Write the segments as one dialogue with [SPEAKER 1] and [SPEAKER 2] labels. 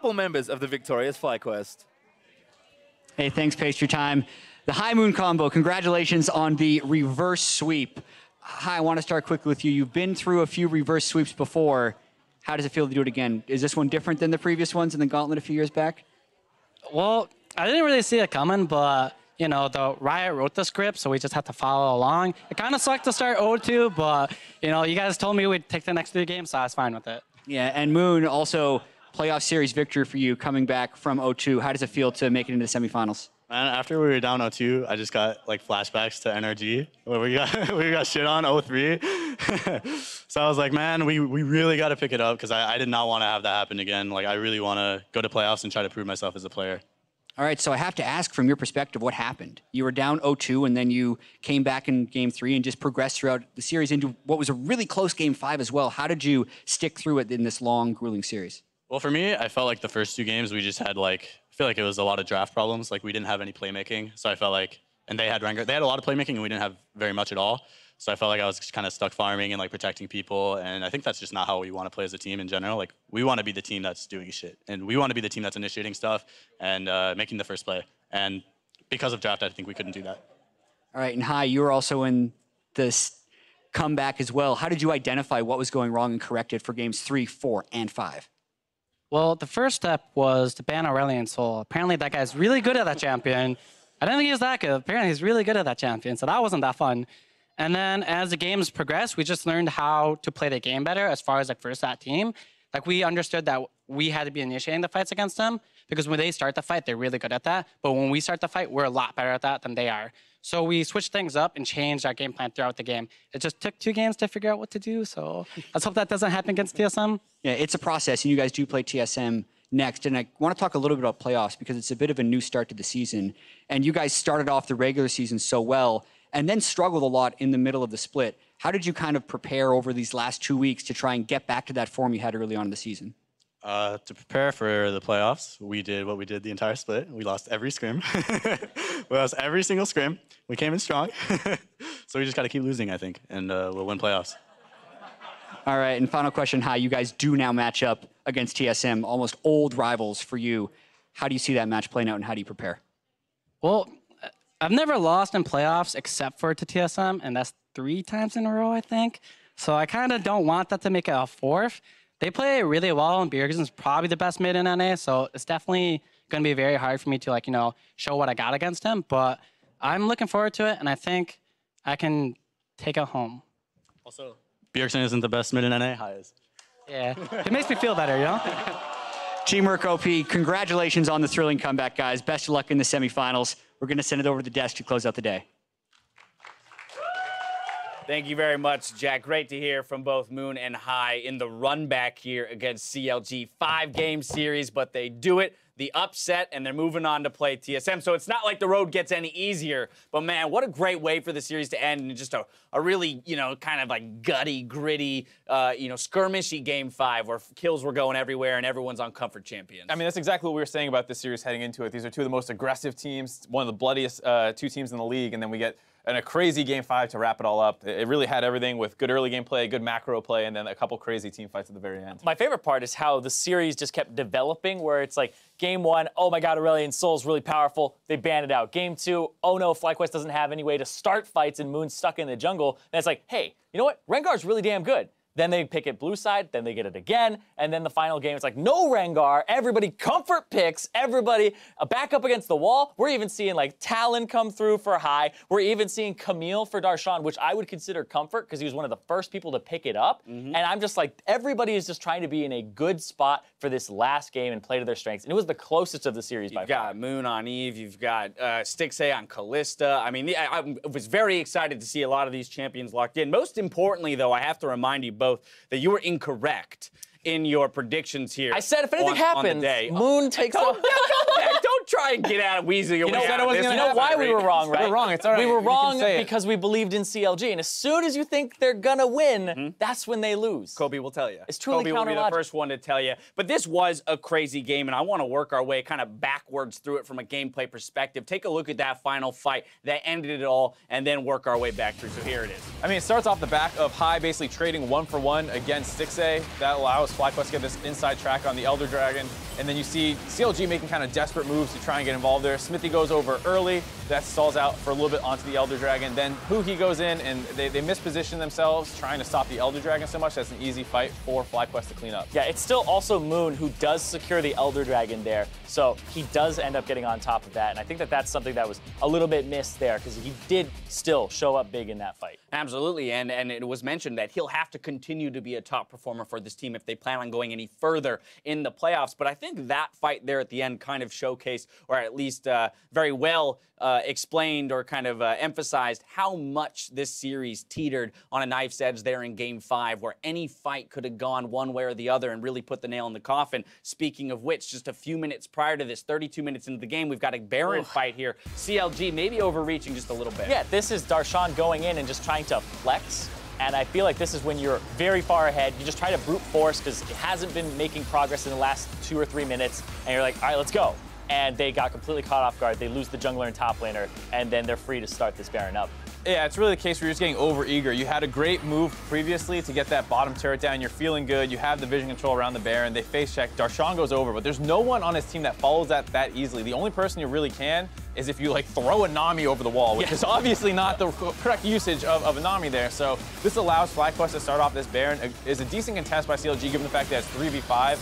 [SPEAKER 1] couple members of the victorious FlyQuest.
[SPEAKER 2] Hey, thanks, Pace, for your time. The High Moon combo, congratulations on the reverse sweep. Hi, I want to start quickly with you. You've been through a few reverse sweeps before. How does it feel to do it again? Is this one different than the previous ones in the Gauntlet a few years back?
[SPEAKER 3] Well, I didn't really see it coming, but, you know, the Riot wrote the script, so we just had to follow along. It kind of sucked to start 0-2, but, you know, you guys told me we'd take the next 3 games, so I was fine with it.
[SPEAKER 2] Yeah, and Moon, also playoff series victory for you coming back from 0-2. How does it feel to make it into the semifinals?
[SPEAKER 4] Man, after we were down 0-2, I just got like flashbacks to NRG where we got shit on 0-3. So I was like, man, we really got to pick it up because I did not want to have that happen again. Like, I really want to go to playoffs and try to prove myself as a player.
[SPEAKER 2] All right, so I have to ask from your perspective, what happened? You were down 0-2, and then you came back in Game 3 and just progressed throughout the series into what was a really close Game 5 as well. How did you stick through it in this long, grueling series?
[SPEAKER 4] Well, for me, I felt like the first 2 games we just had like, I feel like it was a lot of draft problems. Like, we didn't have any playmaking, so I felt like, and they had Rengar. They had a lot of playmaking, and we didn't have very much at all. So I felt like I was kind of stuck farming and like protecting people, and I think that's just not how we want to play as a team in general. Like, we want to be the team that's doing shit, and we want to be the team that's initiating stuff and making the first play. And because of draft, I think we couldn't do that.
[SPEAKER 2] All right, and Hi, you were also in this comeback as well. How did you identify what was going wrong and correct it for games 3, 4, and 5?
[SPEAKER 3] Well, the first step was to ban Aurelion Sol. Apparently, that guy's really good at that champion. I didn't think he was that good. Apparently, he's really good at that champion, so that wasn't that fun. And then as the games progressed, we just learned how to play the game better as far as like first that team. Like, we understood that we had to be initiating the fights against them because when they start the fight, they're really good at that. But when we start the fight, we're a lot better at that than they are. So we switched things up and changed our game plan throughout the game. It just took 2 games to figure out what to do. So let's hope that doesn't happen against TSM.
[SPEAKER 2] Yeah, it's a process, and you guys do play TSM next. And I want to talk a little bit about playoffs because it's a bit of a new start to the season. And you guys started off the regular season so well and then struggled a lot in the middle of the split. How did you kind of prepare over these last 2 weeks to try and get back to that form you had early on in the season?
[SPEAKER 4] To prepare for the playoffs, we did what we did the entire split. We lost every scrim. We lost every single scrim. We came in strong. So we just got to keep losing, I think, and we'll win playoffs.
[SPEAKER 2] All right, and final question, Hi, you guys do now match up against TSM, almost old rivals for you. How do you see that match playing out, and how do you prepare?
[SPEAKER 3] Well, I've never lost in playoffs except for to TSM, and that's 3 times in a row, I think. So I kind of don't want that to make it a 4th. They play really well, and Bjergsen's probably the best mid in NA, so it's definitely going to be very hard for me to, like, you know, show what I got against him. But I'm looking forward to it, and I think I can take it home.
[SPEAKER 4] Also, Bjergsen isn't the best mid in NA. Hi is.
[SPEAKER 3] Yeah, it makes me feel better, you know?
[SPEAKER 2] Teamwork OP, congratulations on the thrilling comeback, guys. Best of luck in the semifinals. We're going to send it over to the desk to close out the day.
[SPEAKER 5] Thank you very much, Jack. Great to hear from both Moon and Hi in the run back here against CLG. 5-game series, but they do it. The upset, and they're moving on to play TSM. So it's not like the road gets any easier. But, man, what a great way for the series to end in just a really, you know, kind of like gutty, gritty, you know, skirmishy Game 5 where kills were going everywhere and everyone's on comfort champions.
[SPEAKER 6] I mean, that's exactly what we were saying about this series heading into it. These are 2 of the most aggressive teams, one of the bloodiest 2 teams in the league, and then we get a crazy Game 5 to wrap it all up. It really had everything with good early game play, good macro play, and then a couple crazy team fights at the very end.
[SPEAKER 7] My favorite part is how the series just kept developing, where it's like, Game 1, oh my god, Aurelion Sol's really powerful. They ban it out. Game 2, oh no, FlyQuest doesn't have any way to start fights and Moon's stuck in the jungle. And it's like, hey, you know what? Rengar's really damn good. Then they pick it blue side, then they get it again, and then the final game, it's like, no Rengar, everybody comfort picks, everybody back up against the wall. We're even seeing, like, Talon come through for High. We're even seeing Camille for Darshan, which I would consider comfort because he was one of the first people to pick it up. And I'm just like, everybody is just trying to be in a good spot for this last game and play to their strengths. And it was the closest of the series by far.
[SPEAKER 5] You've got Moon on Eve, you've got Stixay on Callista. I mean, I was very excited to see a lot of these champions locked in. Most importantly, though, I have to remind you both that you were incorrect in your predictions here.
[SPEAKER 7] I said if anything happens, Moon takes off.
[SPEAKER 5] Don't try and get out of Weezy.
[SPEAKER 7] You know why we were wrong, right?
[SPEAKER 6] We were wrong. It's all right.
[SPEAKER 7] We were wrong because we believed in CLG. And as soon as you think they're going to win, that's when they lose.
[SPEAKER 5] Kobe will tell you.
[SPEAKER 7] It's truly
[SPEAKER 5] Kobe will be the first one to tell you. But this was a crazy game, and I want to work our way kind of backwards through it from a gameplay perspective. Take a look at that final fight that ended it all, and then work our way back through. So here it is.
[SPEAKER 6] I mean, it starts off the back of High basically trading 1-for-1 against Stixay. That allows FlyQuest to get this inside track on the Elder Dragon. And then you see CLG making kind of desperate moves to try and get involved there. Smithy goes over early. That stalls out for a little bit onto the Elder Dragon. Then Huhi goes in, and they misposition themselves trying to stop the Elder Dragon so much. That's an easy fight for FlyQuest to clean up.
[SPEAKER 7] Yeah, it's still also Moon who does secure the Elder Dragon there. So he does end up getting on top of that. And I think that that's something that was a little bit missed there because he did still show up big in that fight.
[SPEAKER 5] Absolutely, and it was mentioned that he'll have to continue to be a top performer for this team if they plan on going any further in the playoffs. But I think that fight there at the end kind of showcased, or at least very well explained or kind of emphasized how much this series teetered on a knife's edge there in Game 5, where any fight could have gone one way or the other and really put the nail in the coffin. Speaking of which, just a few minutes prior to this, 32 minutes into the game, we've got a Baron fight here. CLG maybe overreaching just a little bit.
[SPEAKER 7] Yeah, this is Darshan going in and just trying to flex. And I feel like this is when you're very far ahead. You just try to brute force because it hasn't been making progress in the last 2 or 3 minutes. And you're like, all right, let's go. And they got completely caught off guard. They lose the jungler and top laner, and then they're free to start this Baron up.
[SPEAKER 6] Yeah, it's really the case where you're just getting over-eager. You had a great move previously to get that bottom turret down. You're feeling good. You have the vision control around the Baron. They face check. Darshan goes over, but there's no one on his team that follows that easily. The only person you really can is if you like throw a Nami over the wall, which is obviously not the correct usage of a Nami there. So this allows FlyQuest to start off this Baron. Is a decent contest by CLG given the fact that it's 3v5.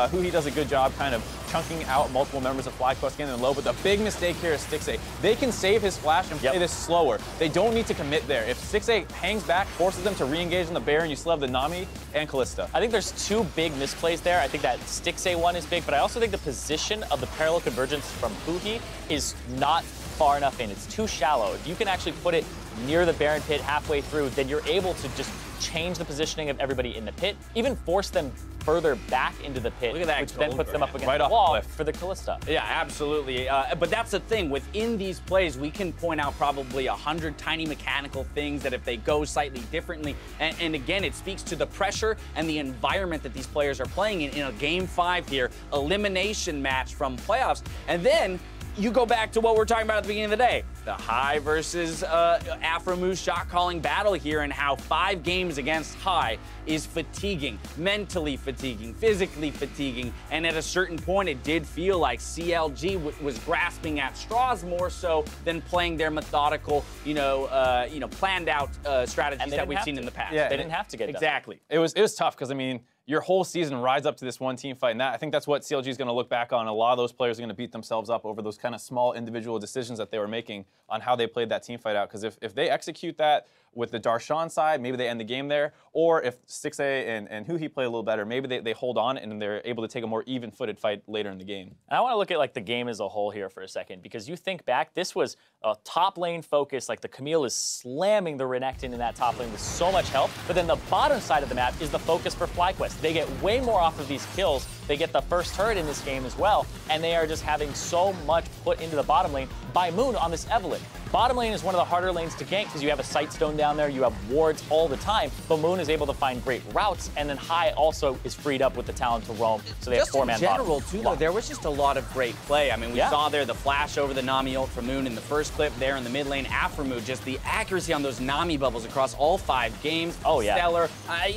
[SPEAKER 6] Huhi does a good job kind of chunking out multiple members of FlyQuest getting them low, but the big mistake here is Stixxay. They can save his flash and play this slower. They don't need to commit there. If Stixxay hangs back, forces them to re-engage in the Baron, you still have the Nami and Kalista.
[SPEAKER 7] I think there's 2 big misplays there. I think that Stixxay one is big, but I also think the position of the parallel convergence from Huhi is not far enough in. It's too shallow. If you can actually put it near the Baron pit halfway through, then you're able to just change the positioning of everybody in the pit, even force them further back into the pit,
[SPEAKER 5] Look at that
[SPEAKER 7] which then puts them up against
[SPEAKER 6] right
[SPEAKER 7] the
[SPEAKER 6] off
[SPEAKER 7] wall
[SPEAKER 6] the cliff.
[SPEAKER 7] for the Kalista.
[SPEAKER 5] Yeah, absolutely. But that's the thing. Within these plays, we can point out probably 100 tiny mechanical things that if they go slightly differently, and again, it speaks to the pressure and the environment that these players are playing in a Game 5 here, elimination match from playoffs. And then you go back to what we're talking about at the beginning of the day, the High versus Afromu shot calling battle here, and how 5 games against High is fatiguing, mentally fatiguing, physically fatiguing, and at a certain point it did feel like CLG was grasping at straws more so than playing their methodical, planned out strategies that we've seen in the past.
[SPEAKER 6] Yeah,
[SPEAKER 7] They didn't have to get done.
[SPEAKER 5] Exactly.
[SPEAKER 6] It was tough because, I mean, your whole season rides up to this one team fight, and I think that's what CLG is going to look back on. A lot of those players are going to beat themselves up over those kind of small individual decisions that they were making on how they played that team fight out. Because if they execute that with the Darshan side, maybe they end the game there. Or if Stixxay and Huhi play a little better, maybe they hold on and they're able to take a more even-footed fight later in the game.
[SPEAKER 7] And I want to look at like the game as a whole here for a second, because you think back, this was a top lane focus. Like the Camille is slamming the Renekton in that top lane with so much help. But then the bottom side of the map is the focus for FlyQuest. They get way more off of these kills. They get the first turret in this game as well, and they are just having so much put into the bottom lane by Moon on this Evelynn. Bottom lane is one of the harder lanes to gank because you have a Sightstone down there, you have wards all the time, but Moon is able to find great routes, and then High also is freed up with the talent to roam, so they have 4-man
[SPEAKER 5] Just in general,
[SPEAKER 7] bottom.
[SPEAKER 5] too, though, there was just a lot of great play. I mean, we saw there the flash over the Nami ult from Moon in the first clip there in the mid lane. Afromu, just the accuracy on those Nami bubbles across all 5 games.
[SPEAKER 7] Oh, yeah.
[SPEAKER 5] Stellar.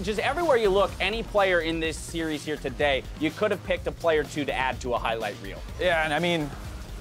[SPEAKER 5] Just everywhere you look, any player in this series here today, you could have picked a player or two to add to a highlight reel.
[SPEAKER 6] Yeah, and I mean,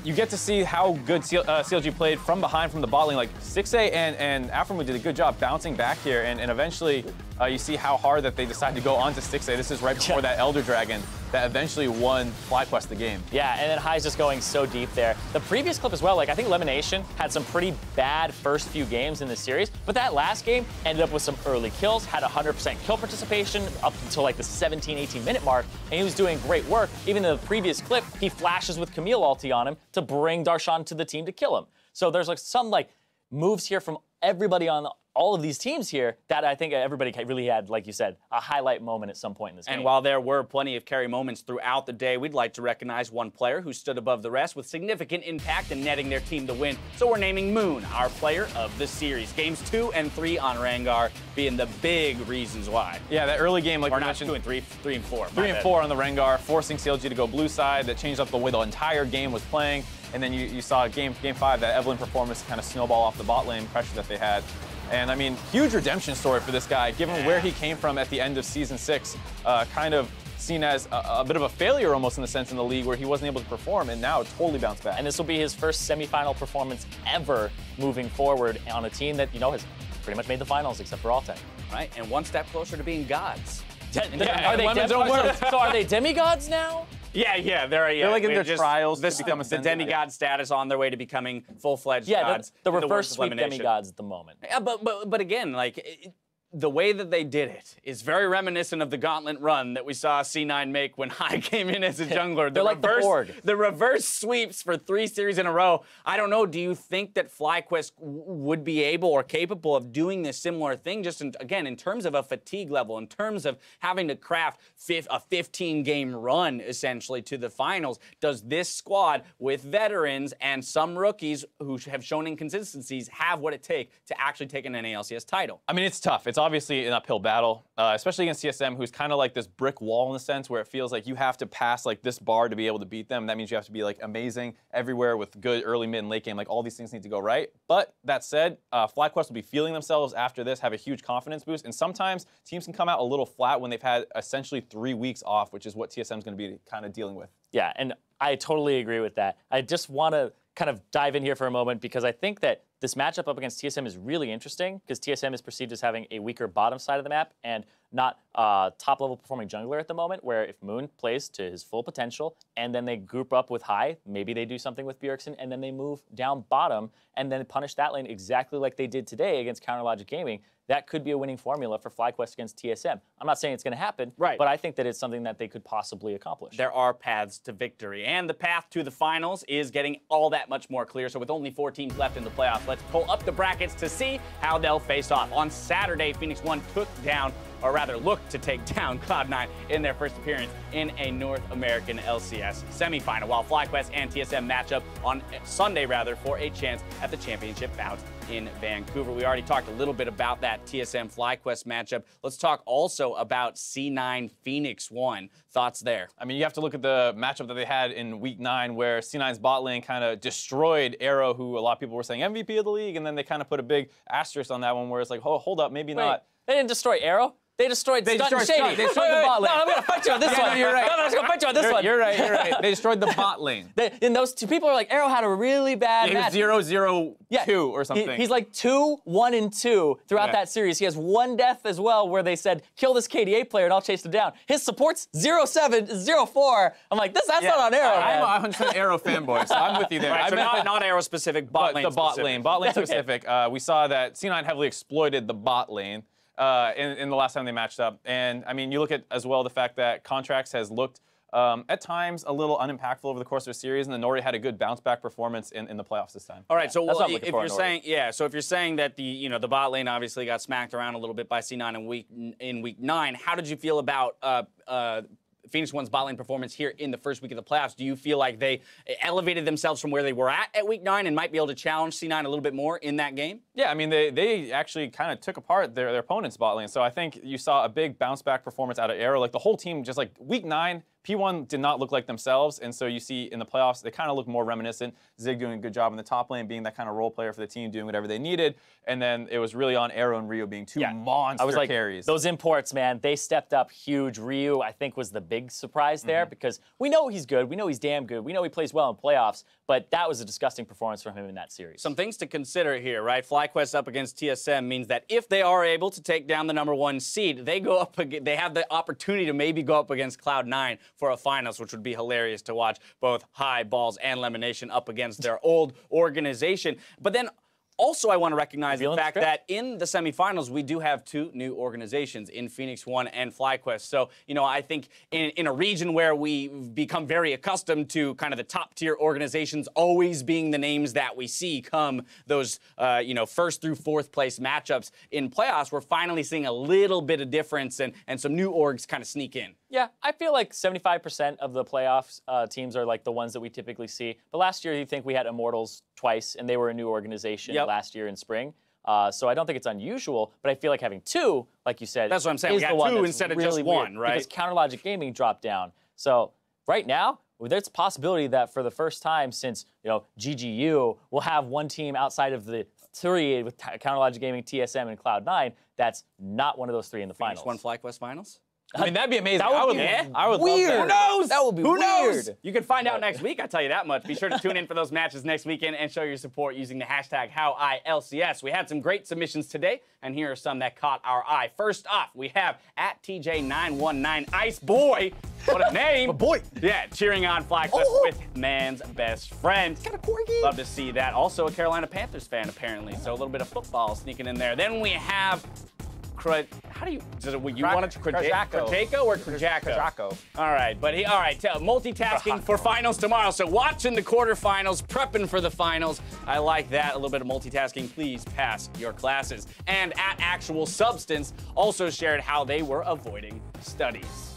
[SPEAKER 6] you get to see how good CLG played from behind from the bot lane. Like Stixxay and Afromu did a good job bouncing back here, and eventually you see how hard that they decided to go onto Stixxay. This is right before that Elder Dragon that eventually won FlyQuest the game.
[SPEAKER 7] Yeah, and then High's just going so deep there. The previous clip as well, like I think Elimination had some pretty bad first few games in this series, but that last game ended up with some early kills, had 100% kill participation up until like the 17, 18 minute mark, and he was doing great work. Even in the previous clip, he flashes with Camille ulti on him to bring Darshan to the team to kill him. So there's like some like moves here from everybody on all of these teams here that I think everybody really had, like you said, a highlight moment at some point in this game.
[SPEAKER 5] And while there were plenty of carry moments throughout the day, we'd like to recognize one player who stood above the rest with significant impact in netting their team the win. So we're naming Moon our player of the series. Games 2 and 3 on Rengar being the big reasons why.
[SPEAKER 6] Yeah, that early game, like
[SPEAKER 5] Or
[SPEAKER 6] we
[SPEAKER 5] not
[SPEAKER 6] mentioned,
[SPEAKER 5] 2 and 3, 3 and 4.
[SPEAKER 6] 3 and 4 on the Rengar, forcing CLG to go blue side. That changed up the way the entire game was playing. And then you saw game 5, that Evelynn performance kind of snowball off the bot lane pressure that they had. And I mean, huge redemption story for this guy, given where he came from at the end of Season 6, kind of seen as a bit of a failure almost in the sense in the league where he wasn't able to perform, and now it's totally bounced back.
[SPEAKER 7] And this will be his first semifinal performance ever moving forward on a team that, has pretty much made the finals except for Altec.
[SPEAKER 5] Right, and one step closer to being gods.
[SPEAKER 7] So are they demigods now?
[SPEAKER 5] Yeah,
[SPEAKER 6] they're like in their trials to become
[SPEAKER 5] the demigod status on their way to becoming full-fledged gods.
[SPEAKER 7] The
[SPEAKER 5] in
[SPEAKER 7] reverse
[SPEAKER 5] world of
[SPEAKER 7] sweep demigods at the moment.
[SPEAKER 5] Yeah, but again, the way that they did it is very reminiscent of the gauntlet run that we saw C9 make when High came in as a jungler.
[SPEAKER 7] They're like the Borg.
[SPEAKER 5] The reverse sweeps for 3 series in a row. I don't know, do you think that FlyQuest would be able or capable of doing this similar thing, just again, in terms of a fatigue level, in terms of having to craft a 15-game run, essentially, to the finals? Does this squad, with veterans and some rookies who have shown inconsistencies, have what it takes to actually take an NALCS title?
[SPEAKER 6] I mean, it's tough. It's obviously an uphill battle, especially against TSM, who's kind of like this brick wall in the sense where it feels like you have to pass like this bar to be able to beat them. That means you have to be like amazing everywhere with good early, mid, and late game. Like all these things need to go right. But that said, FlyQuest will be feeling themselves after this, have a huge confidence boost. And sometimes teams can come out a little flat when they've had essentially 3 weeks off, which is what TSM is going to be kind of dealing with.
[SPEAKER 7] Yeah, and I totally agree with that. I just want to kind of dive in here for a moment because I think that this matchup up against TSM is really interesting because TSM is perceived as having a weaker bottom side of the map and not top-level performing jungler at the moment, where if Moon plays to his full potential and then they group up with High, maybe they do something with Bjergsen, and then they move down bottom and then punish that lane exactly like they did today against Counterlogic Gaming. That could be a winning formula for FlyQuest against TSM. I'm not saying it's going to happen,
[SPEAKER 5] right,
[SPEAKER 7] but I think that it's something that they could possibly accomplish.
[SPEAKER 5] There are paths to victory, and the path to the finals is getting all that much more clear. So with only 4 teams left in the playoffs, let's pull up the brackets to see how they'll face off. On Saturday, Phoenix One took down, or rather looked to take down, Cloud9 in their first appearance in a North American LCS semifinal, while FlyQuest and TSM match up on Sunday, for a chance at the championship bout in Vancouver. We already talked a little bit about that TSM FlyQuest matchup. Let's talk also about C9 Phoenix One. Thoughts there?
[SPEAKER 6] I mean, you have to look at the matchup that they had in Week 9 where C9's bot lane kind of destroyed Arrow, who a lot of people were saying MVP of the league, and then they kind of put a big asterisk on that one where it's like, oh, hold up, maybe not.
[SPEAKER 7] They didn't destroy Arrow. They destroyed Stunt and Shady.
[SPEAKER 6] They destroyed the bot lane.
[SPEAKER 7] No, I'm going to fight you on this one.
[SPEAKER 6] No, you're right.
[SPEAKER 7] No, I'm going to fight you on this one.
[SPEAKER 6] You're right. They destroyed the bot lane.
[SPEAKER 7] And those two people are like, Arrow had a really bad match.
[SPEAKER 6] He was 0-0-2 or something.
[SPEAKER 7] He's like 2-1-2 throughout that series. He has 1 death as well where they said, kill this KDA player and I'll chase him down. His support's 0-7, 0-4. I'm like, that's not on Arrow, man.
[SPEAKER 6] I'm a 100% Arrow fanboy, so I'm with you there.
[SPEAKER 5] Right, so not Arrow specific, bot lane specific.
[SPEAKER 6] Bot lane specific. We saw that C9 heavily exploited the bot lane. In the last time they matched up. And, I mean, you look at, as well, the fact that Contracts has looked, at times, a little unimpactful over the course of a series, and then Nori had a good bounce-back performance in the playoffs this time.
[SPEAKER 5] All right, so if you're saying that the bot lane obviously got smacked around a little bit by C9 in week 9, how did you feel about Phoenix One's bot lane performance here in the first week of the playoffs? Do you feel like they elevated themselves from where they were at week 9 and might be able to challenge C9 a little bit more in that game?
[SPEAKER 6] Yeah, I mean, they actually kind of took apart their opponent's bot lane. So I think you saw a big bounce-back performance out of Arrow. Like, the whole team, just like week 9, P1 did not look like themselves, and so you see in the playoffs, they kind of look more reminiscent. Zig doing a good job in the top lane, being that kind of role player for the team, doing whatever they needed, and then it was really on Arrow and Rio being two monster carries.
[SPEAKER 7] Those imports, man, they stepped up huge. Ryu, I think, was the big surprise there because we know he's good. We know he's damn good. We know he plays well in playoffs, but that was a disgusting performance from him in that series.
[SPEAKER 5] Some things to consider here, right? FlyQuest up against TSM means that if they are able to take down the #1 seed, they have the opportunity to maybe go up against Cloud9 for a finals, which would be hilarious to watch both High, Balls, and Lemonation up against their old organization. But then also, I want to recognize the fact that in the semifinals, we do have 2 new organizations in Phoenix One and FlyQuest. So, I think in a region where we've become very accustomed to kind of the top-tier organizations always being the names that we see come those, first through 4th place matchups in playoffs, we're finally seeing a little bit of difference and some new orgs kind of sneak in.
[SPEAKER 7] Yeah, I feel like 75% of the playoffs teams are like the ones that we typically see. But last year, you think we had Immortals twice, and they were a new organization last year in spring. So I don't think it's unusual, but I feel like having 2, like you said,
[SPEAKER 5] that's what I'm saying. We got 2 instead of just 1, right?
[SPEAKER 7] Because Counterlogic Gaming dropped down. So right now, there's a possibility that for the first time since GGU, we'll have 1 team outside of the 3 with Counterlogic Gaming, TSM, and Cloud9 that's not one of those 3 in the finals.
[SPEAKER 5] Phoenix One FlyQuest finals?
[SPEAKER 6] I mean, that'd be amazing.
[SPEAKER 7] That would be
[SPEAKER 6] I would
[SPEAKER 7] weird.
[SPEAKER 6] love
[SPEAKER 5] Who
[SPEAKER 6] that.
[SPEAKER 5] knows?
[SPEAKER 7] That would be
[SPEAKER 5] Who
[SPEAKER 7] weird.
[SPEAKER 5] knows? You can find out next week, I tell you that much. Be sure to tune in for those matches next weekend and show your support using the hashtag HowILCS. We had some great submissions today, and here are some that caught our eye. First off, we have at TJ919 Ice Boy. What a name.
[SPEAKER 6] boy.
[SPEAKER 5] Yeah, cheering on FlyQuest with man's best friend.
[SPEAKER 7] Got a corgi.
[SPEAKER 5] Love to see that. Also a Carolina Panthers fan, apparently. So a little bit of football sneaking in there. Then we have how do you wanted to Krajako or Krajako?
[SPEAKER 6] Krajako.
[SPEAKER 5] All right, but multitasking for finals tomorrow. So watching the quarterfinals, prepping for the finals. I like that. A little bit of multitasking. Please pass your classes. And at Actual Substance also shared how they were avoiding studies.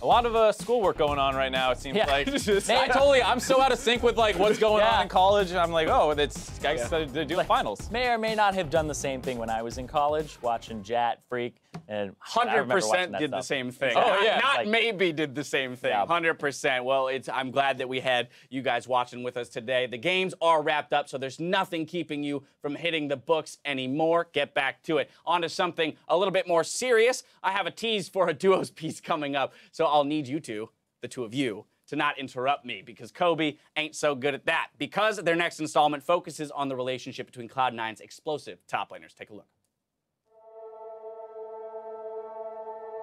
[SPEAKER 6] A lot of schoolwork going on right now, it seems
[SPEAKER 7] Yeah.
[SPEAKER 6] like. I'm so out of sync with like what's going on in college, and I'm like, oh, they're doing finals.
[SPEAKER 7] May or may not have done the same thing when I was in college, watching Jat, Freak, and
[SPEAKER 5] 100% did the same thing.
[SPEAKER 6] Oh, yeah.
[SPEAKER 5] Not maybe did the same thing.
[SPEAKER 7] Yeah.
[SPEAKER 5] 100%. Well, I'm glad that we had you guys watching with us today. The games are wrapped up, so there's nothing keeping you from hitting the books anymore. Get back to it. On to something a little bit more serious. I have a tease for a duos piece coming up, so I'll need you two, the two of you, to not interrupt me because Kobe ain't so good at that. Because their next installment focuses on the relationship between Cloud9's explosive top laners. Take a look.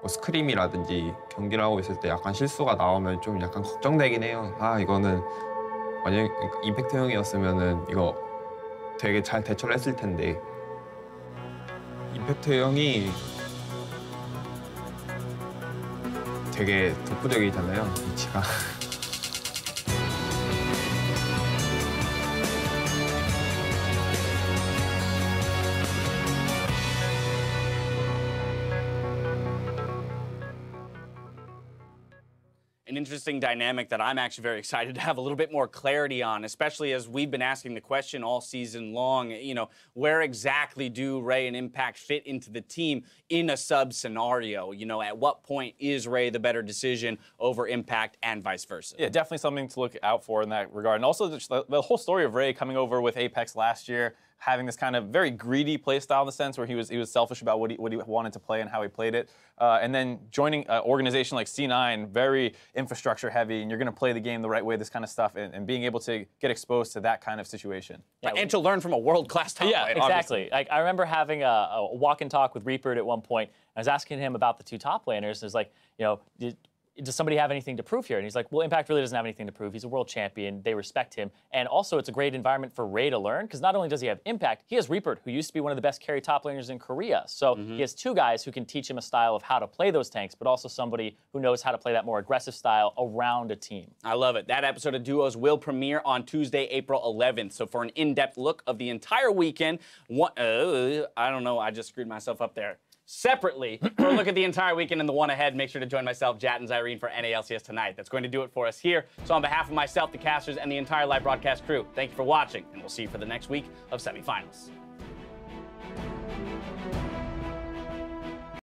[SPEAKER 8] 스크림이라든지 경기를 하고 있을 때 약간 실수가 나오면 좀 약간 걱정되긴 해요. 아, 이거는 만약에 임팩트 형이었으면은 이거 되게 잘 대처를 했을 텐데. 임팩트 형이 되게 독보적이잖아요, 위치가.
[SPEAKER 5] An interesting dynamic that I'm actually very excited to have a little bit more clarity on, especially as we've been asking the question all season long, where exactly do Ray and Impact fit into the team in a sub scenario? At what point is Ray the better decision over Impact and vice versa?
[SPEAKER 6] Yeah, definitely something to look out for in that regard. And also just the whole story of Ray coming over with Apex last year, having this kind of very greedy play style in the sense where he was selfish about what he wanted to play and how he played it. And then joining an organization like C9, very infrastructure heavy, and you're going to play the game the right way, this kind of stuff, and being able to get exposed to that kind of situation.
[SPEAKER 5] Yeah, and to learn from a world-class top
[SPEAKER 7] Yeah,
[SPEAKER 5] player,
[SPEAKER 7] exactly. Like, I remember having a walk and talk with Reaper at one point. I was asking him about the two top laners. It's like, does somebody have anything to prove here? And he's like, well, Impact really doesn't have anything to prove. He's a world champion. They respect him. And also, it's a great environment for Ray to learn, because not only does he have Impact, he has Reaper, who used to be one of the best carry top laners in Korea. So he has two guys who can teach him a style of how to play those tanks, but also somebody who knows how to play that more aggressive style around a team.
[SPEAKER 5] I love it. That episode of Duos will premiere on Tuesday, April 11th. So for an in-depth look of the entire weekend, I don't know, I just screwed myself up there. Separately, for a look at the entire weekend and the one ahead, make sure to join myself, Jat, and Zyrene for NALCS tonight. That's going to do it for us here. So on behalf of myself, the casters, and the entire live broadcast crew, thank you for watching, and we'll see you for the next week of semifinals.